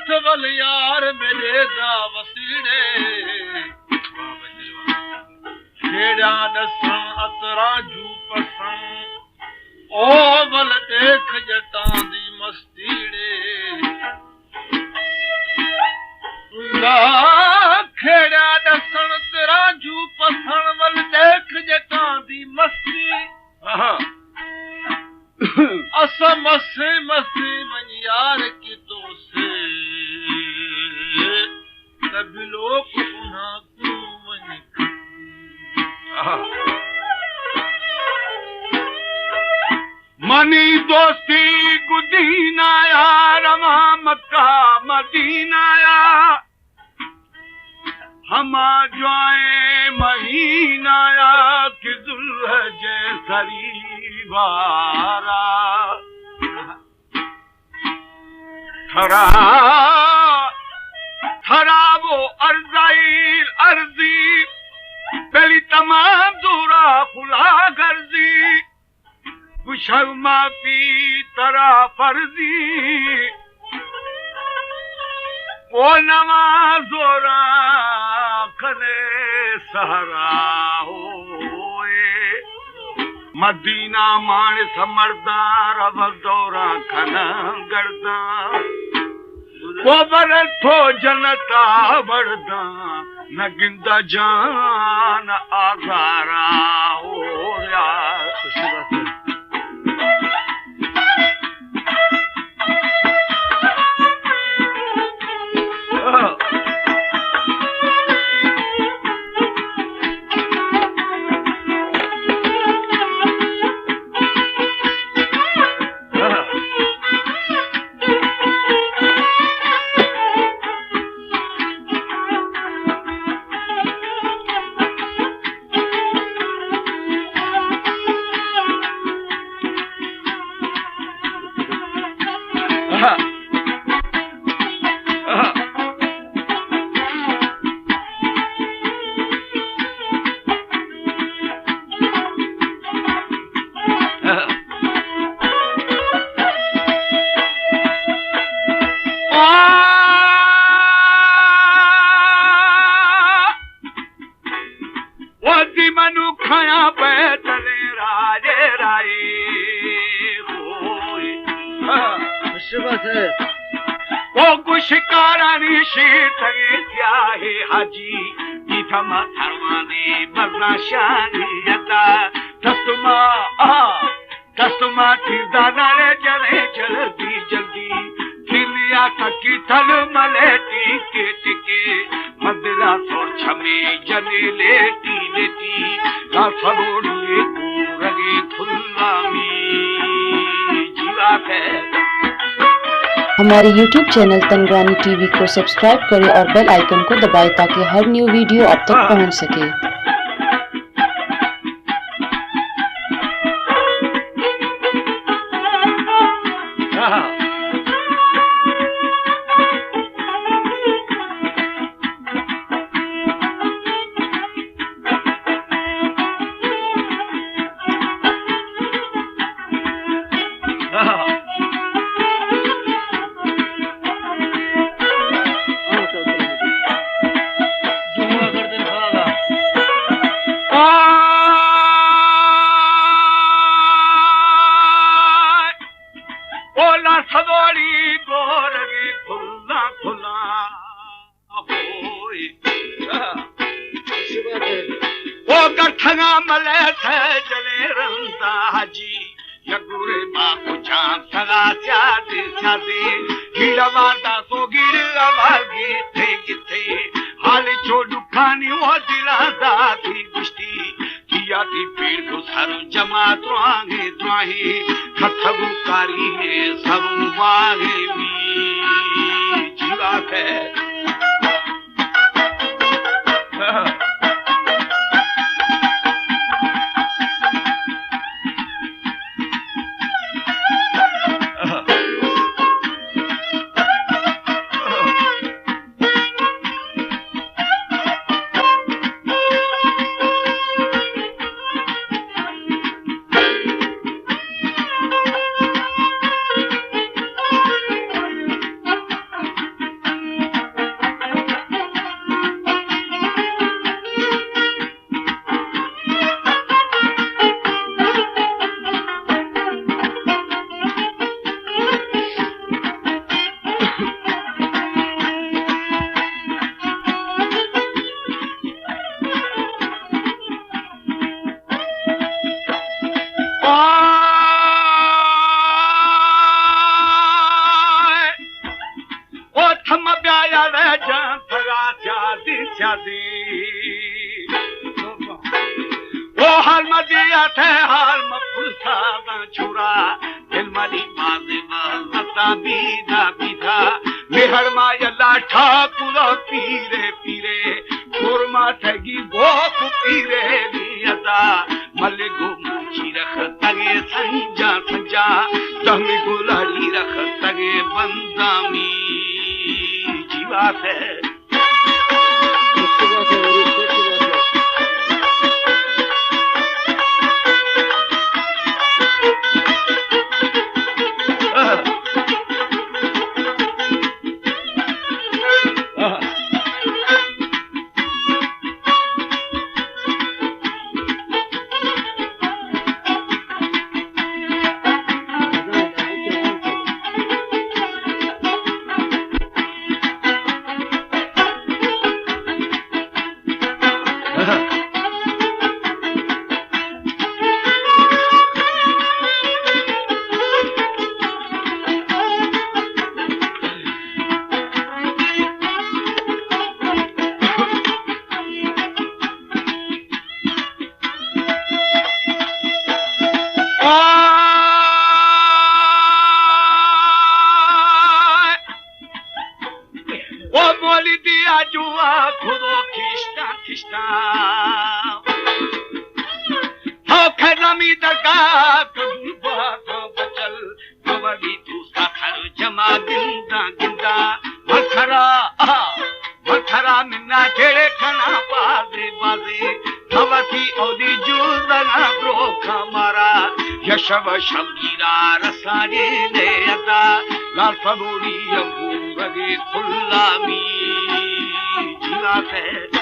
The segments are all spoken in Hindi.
थवल यार मेरे दा वसीड़े खेड़ा दसन अतरा जू पसन ओ वल देख जटां दी मस्तीड़े खेड़ा दसन तेरा जू पसन वल देख जटां दी मस्ती असा मसे मसे मन यार की तो से कभी लोग पुनः मन मनी दोस्ती गुदीना यार मक्का मदीना या हमा जाए महीना या कि दुल्हज सरीवारा थरा थरा वो अर्जी पहली तमाम दूरा खुला गर्जी शर्मा पी तरा फर्जी वो नवाजोरा खने सहारा होए मदीना मान समरदार वदोरा खना गर्दा वो बरथो जनता बरदा न गिंदा जान आजारा हो यार शिकारानी शीतगे त्याहे हाजी गीतमा थरवाने बदला शानी यदा तस्तुमा थिरदाना रे जले जल्दी जल्दी थिलिया थकी थल मले टीके टीके मदला सोर छमे जने लेटी लेटी रासलोड़ी रगे खुल्लामी जीवा है। हमारे YouTube चैनल तनगरानी टीवी को सब्सक्राइब करें और बेल आइकन को दबाएं ताकि हर न्यू वीडियो आप तक पहुंच सके। मले थे जले रंदा हाजी यगुरे बापू जान सगा स्यादी स्यादी गिरवादा को गिरवागी थे गिथे हाल छोड़ू खानी वो दिला दाती गुष्टी किया थी पीर को सारू जमा द्वाहे द्वाहे खथगु कारी है सबु वागे मी जीवा है। यारे जान सगा शादी शादी वो हाल मदिया थे हाल मफुलता ना छुरा दिल मरी बाजे बता बीधा बीधा मेहर मा यल्ला ठाकुर पीरे पीरे कोरमा ठगी वो पीरे बियदा मले गो मुची रख तगे संजा संजा दमे गुलाड़ी रख तगे बंदामी जीवा है शब शमीरा रसाने ने अदा लाल फबोरी अबूरगे खुल्लामी जीवा है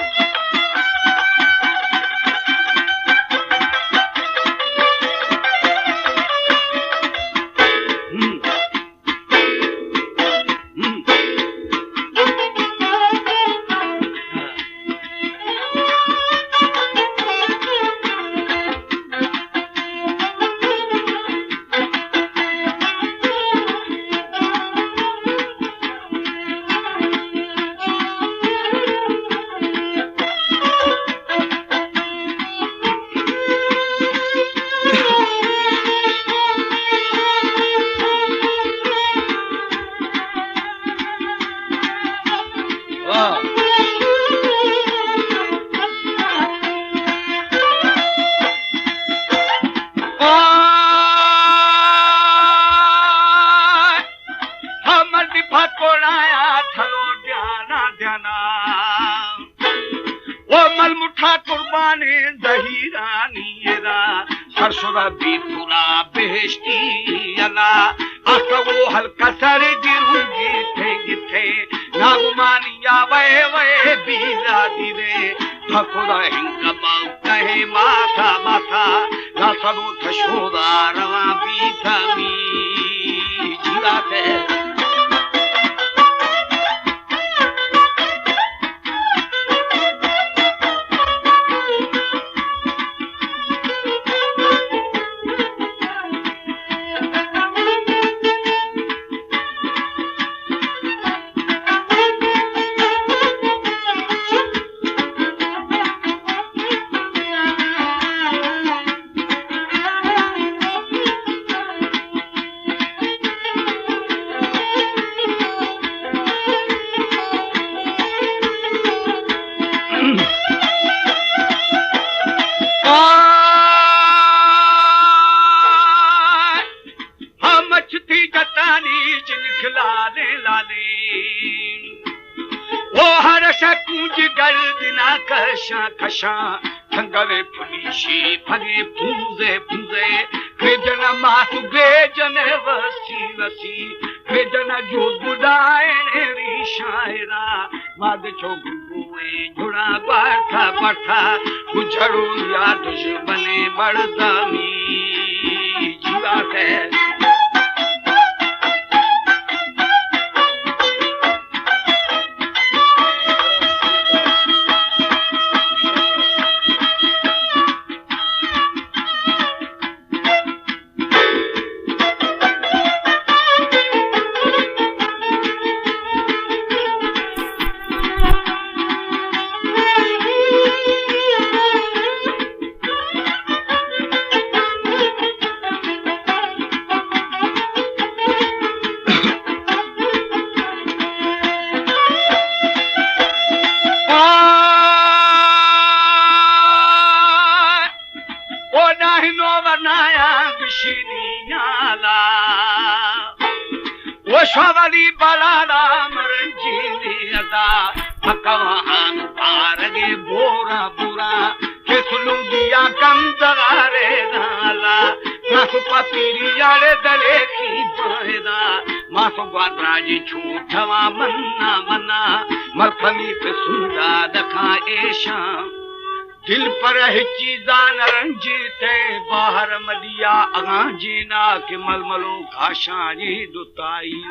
सरसुरा बीतुला बेहश्ती अला आका वो हल्का सर गिरूंगी थे नागुमानिया वे वे बीरा दिवे ठकुरा हिंका माउ कहे माथा माथा ना सबो थशोदा रवा बीता मी जीवा है खशा खंगरे पुलिशी फगे पूजे पूजे भेजना मासु भेजने वसी वसी भेजना जो बुदाए री शायरा माद चोगुए जुड़ा बैठा बैठा गुजरो या दुश्मने बड़दामी जीवा है पिशिनियाला वो शवरी बलाराम रंजीनी अदा मकवान पारगे बोरा बुरा के सुलुंगिया कम दगारे नाला मासु पपीरी यारे दले की पायदा मासु ग्वाद्राजी छूटवा मन्ना मन्ना मरफमी पे सुंदा दखा ऐशा दिल पर हिचीजा नरंजीते बाहर मदिया अगा जीना के मलमलो घाशा जी दुताई